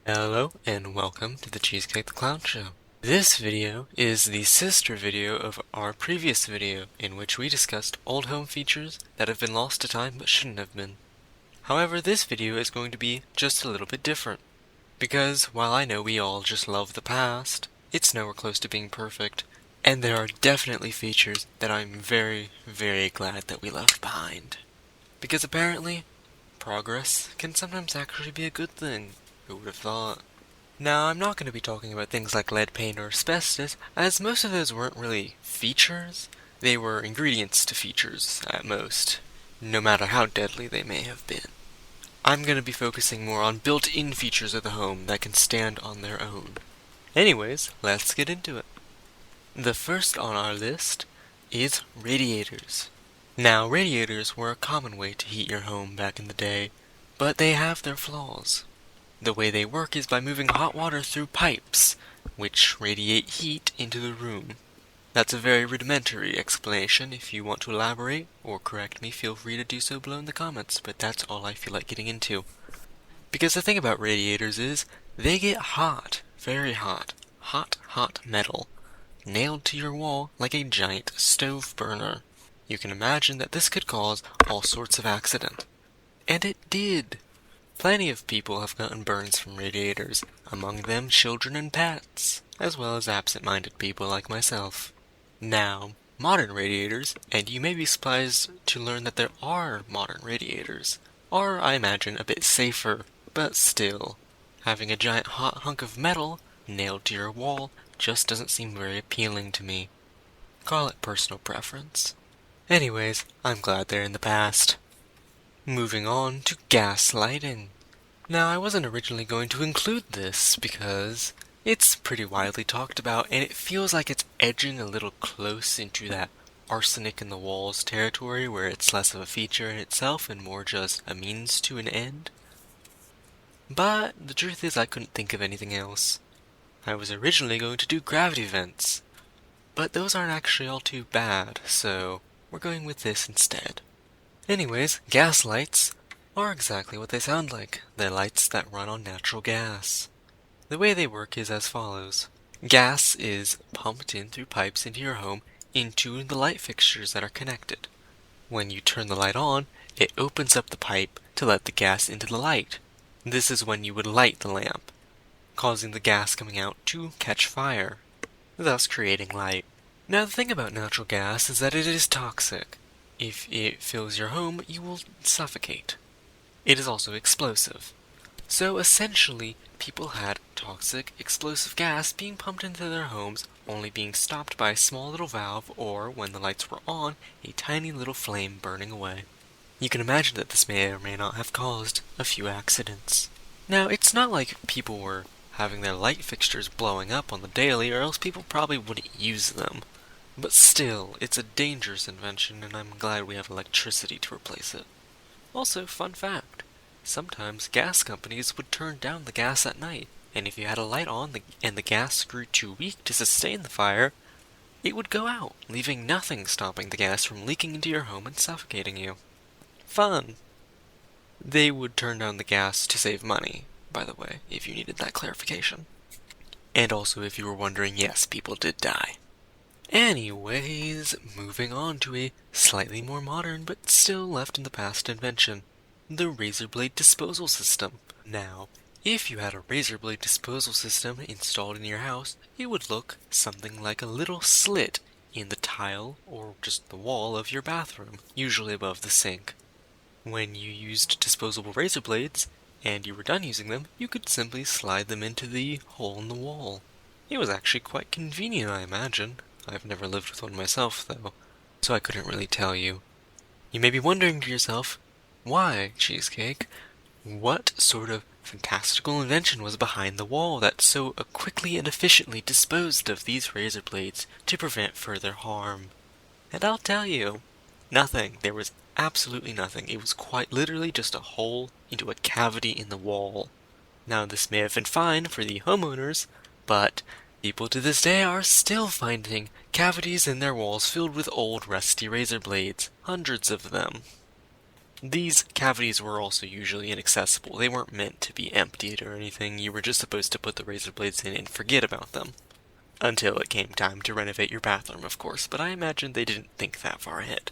Hello and welcome to the Cheesecake the Clown Show. This video is the sister video of our previous video in which we discussed old home features that have been lost to time but shouldn't have been. However, this video is going to be just a little bit different. Because while I know we all just love the past, it's nowhere close to being perfect, and there are definitely features that I'm very, very glad that we left behind. Because apparently, progress can sometimes actually be a good thing. Who would have thought? Now, I'm not going to be talking about things like lead paint or asbestos, as most of those weren't really features. They were ingredients to features, at most, no matter how deadly they may have been. I'm going to be focusing more on built-in features of the home that can stand on their own. Anyways, let's get into it. The first on our list is radiators. Now, radiators were a common way to heat your home back in the day, but they have their flaws. The way they work is by moving hot water through pipes, which radiate heat into the room. That's a very rudimentary explanation. If you want to elaborate or correct me, feel free to do so below in the comments, but that's all I feel like getting into. Because the thing about radiators is, they get hot, very hot, hot metal, nailed to your wall like a giant stove burner. You can imagine that this could cause all sorts of accident. And it did. Plenty of people have gotten burns from radiators, among them children and pets, as well as absent-minded people like myself. Now, modern radiators, and you may be surprised to learn that there are modern radiators, are, I imagine, a bit safer, but still, having a giant hot hunk of metal nailed to your wall just doesn't seem very appealing to me. Call it personal preference. Anyways, I'm glad they're in the past. Moving on to gas lighting. Now, I wasn't originally going to include this because it's pretty widely talked about and it feels like it's edging a little close into that arsenic in the walls territory where it's less of a feature in itself and more just a means to an end. But the truth is I couldn't think of anything else. I was originally going to do gravity vents, but those aren't actually all too bad, so we're going with this instead. Anyways, gas lights are exactly what they sound like. They're lights that run on natural gas. The way they work is as follows. Gas is pumped in through pipes into your home into the light fixtures that are connected. When you turn the light on, it opens up the pipe to let the gas into the light. This is when you would light the lamp, causing the gas coming out to catch fire, thus creating light. Now the thing about natural gas is that it is toxic. If it fills your home, you will suffocate. It is also explosive. So essentially, people had toxic, explosive gas being pumped into their homes, only being stopped by a small little valve or, when the lights were on, a tiny little flame burning away. You can imagine that this may or may not have caused a few accidents. Now, it's not like people were having their light fixtures blowing up on the daily, or else people probably wouldn't use them. But still, it's a dangerous invention, and I'm glad we have electricity to replace it. Also, fun fact, sometimes gas companies would turn down the gas at night, and if you had a light on and the gas grew too weak to sustain the fire, it would go out, leaving nothing stopping the gas from leaking into your home and suffocating you. Fun! They would turn down the gas to save money, by the way, if you needed that clarification. And also, if you were wondering, yes, people did die. Anyways, moving on to a slightly more modern but still left in the past invention, the razor blade disposal system. Now, if you had a razor blade disposal system installed in your house, it would look something like a little slit in the tile or just the wall of your bathroom, usually above the sink. When you used disposable razor blades, and you were done using them, you could simply slide them into the hole in the wall. It was actually quite convenient, I imagine. I've never lived with one myself, though, so I couldn't really tell you. You may be wondering to yourself, why, Cheesecake? What sort of fantastical invention was behind the wall that so quickly and efficiently disposed of these razor blades to prevent further harm? And I'll tell you, nothing. There was absolutely nothing. It was quite literally just a hole into a cavity in the wall. Now, this may have been fine for the homeowners, but people to this day are still finding cavities in their walls filled with old rusty razor blades, hundreds of them. These cavities were also usually inaccessible. They weren't meant to be emptied or anything. You were just supposed to put the razor blades in and forget about them. Until it came time to renovate your bathroom, of course, but I imagine they didn't think that far ahead.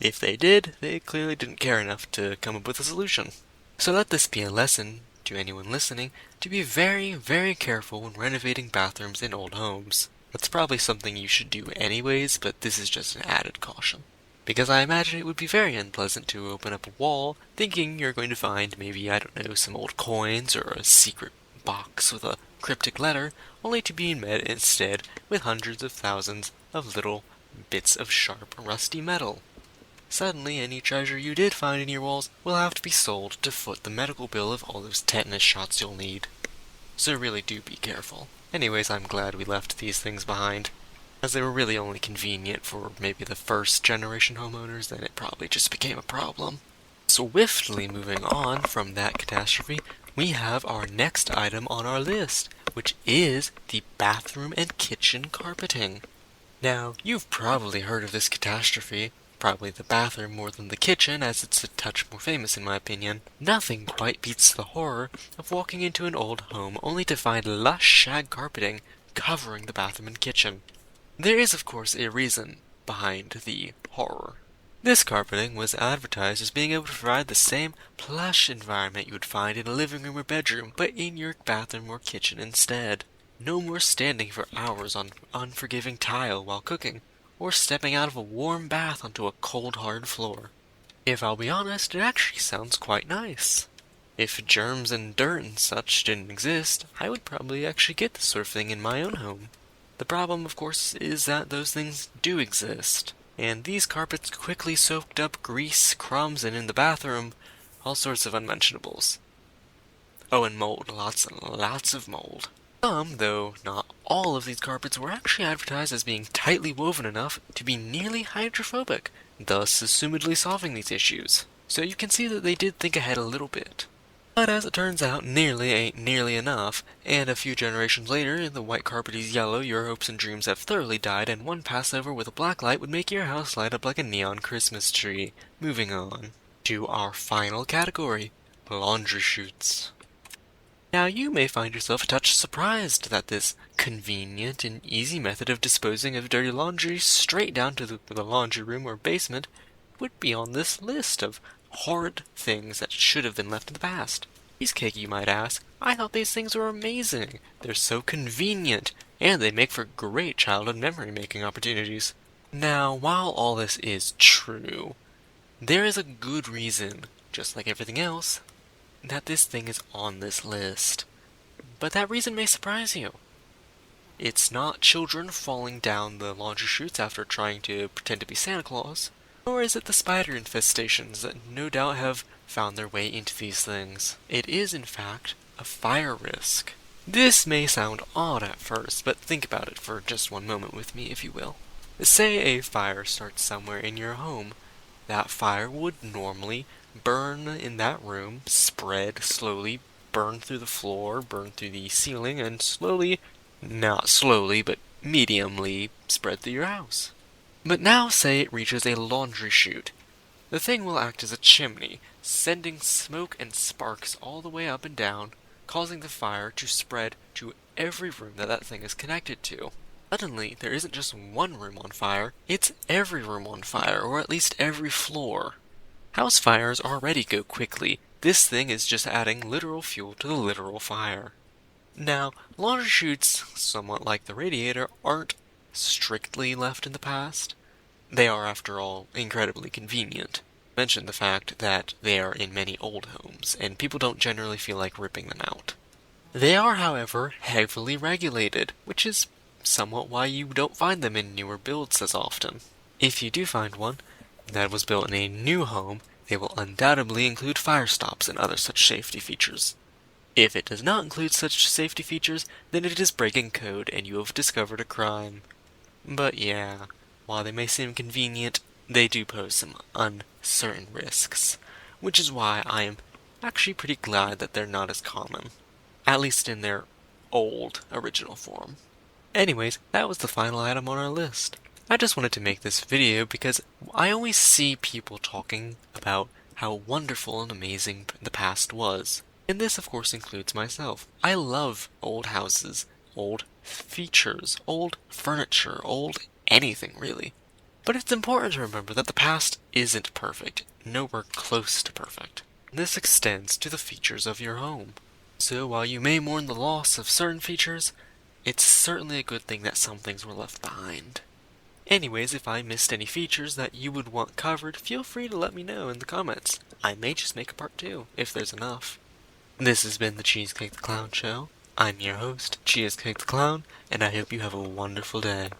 If they did, they clearly didn't care enough to come up with a solution. So let this be a lesson to anyone listening to be very, very careful when renovating bathrooms in old homes. That's probably something you should do anyways, but this is just an added caution. Because I imagine it would be very unpleasant to open up a wall thinking you're going to find maybe, I don't know, some old coins or a secret box with a cryptic letter, only to be met instead with hundreds of thousands of little bits of sharp, rusty metal. Suddenly, any treasure you did find in your walls will have to be sold to foot the medical bill of all those tetanus shots you'll need. So really do be careful. Anyways, I'm glad we left these things behind, as they were really only convenient for maybe the first generation homeowners, then it probably just became a problem. Swiftly moving on from that catastrophe, we have our next item on our list, which is the bathroom and kitchen carpeting. Now, you've probably heard of this catastrophe, probably the bathroom more than the kitchen, as it's a touch more famous in my opinion. Nothing quite beats the horror of walking into an old home only to find lush shag carpeting covering the bathroom and kitchen. There is, of course, a reason behind the horror. This carpeting was advertised as being able to provide the same plush environment you would find in a living room or bedroom, but in your bathroom or kitchen instead. No more standing for hours on unforgiving tile while cooking, or stepping out of a warm bath onto a cold, hard floor. If I'll be honest, it actually sounds quite nice. If germs and dirt and such didn't exist, I would probably actually get this sort of thing in my own home. The problem, of course, is that those things do exist, and these carpets quickly soaked up grease, crumbs, and in the bathroom, all sorts of unmentionables. Oh, and mold. Lots and lots of mold. Some, though not all of these carpets, were actually advertised as being tightly woven enough to be nearly hydrophobic, thus assumedly solving these issues. So you can see that they did think ahead a little bit. But as it turns out, nearly ain't nearly enough, and a few generations later, the white carpet is yellow, your hopes and dreams have thoroughly died, and one Passover with a black light would make your house light up like a neon Christmas tree. Moving on to our final category, laundry chutes. Now you may find yourself a touch surprised that this convenient and easy method of disposing of dirty laundry straight down to the laundry room or basement would be on this list of horrid things that should have been left in the past. Cheesecake, you might ask. I thought these things were amazing. They're so convenient, and they make for great childhood memory-making opportunities. Now, while all this is true, there is a good reason, just like everything else, that this thing is on this list. But that reason may surprise you. It's not children falling down the laundry chutes after trying to pretend to be Santa Claus, nor is it the spider infestations that no doubt have found their way into these things. It is, in fact, a fire risk. This may sound odd at first, but think about it for just one moment with me, if you will. Say a fire starts somewhere in your home. That fire would normally burn in that room, spread slowly, burn through the floor, burn through the ceiling, and slowly, not slowly, but mediumly, spread through your house. But now say it reaches a laundry chute. The thing will act as a chimney, sending smoke and sparks all the way up and down, causing the fire to spread to every room that thing is connected to. Suddenly, there isn't just one room on fire, it's every room on fire, or at least every floor. House fires already go quickly. This thing is just adding literal fuel to the literal fire. Now, laundry chutes, somewhat like the radiator, aren't strictly left in the past. They are, after all, incredibly convenient. Mention the fact that they are in many old homes, and people don't generally feel like ripping them out. They are, however, heavily regulated, which is somewhat why you don't find them in newer builds as often. If you do find one that was built in a new home, they will undoubtedly include fire stops and other such safety features. If it does not include such safety features, then it is breaking code and you have discovered a crime. But yeah, while they may seem convenient, they do pose some uncertain risks, which is why I am actually pretty glad that they're not as common, at least in their old original form. Anyways, that was the final item on our list. I just wanted to make this video because I always see people talking about how wonderful and amazing the past was. And this, of course, includes myself. I love old houses, old features, old furniture, old anything, really. But it's important to remember that the past isn't perfect, nowhere close to perfect. This extends to the features of your home. So while you may mourn the loss of certain features, it's certainly a good thing that some things were left behind. Anyways, if I missed any features that you would want covered, feel free to let me know in the comments. I may just make a part 2, if there's enough. This has been the Cheesecake the Clown Show. I'm your host, Cheesecake the Clown, and I hope you have a wonderful day.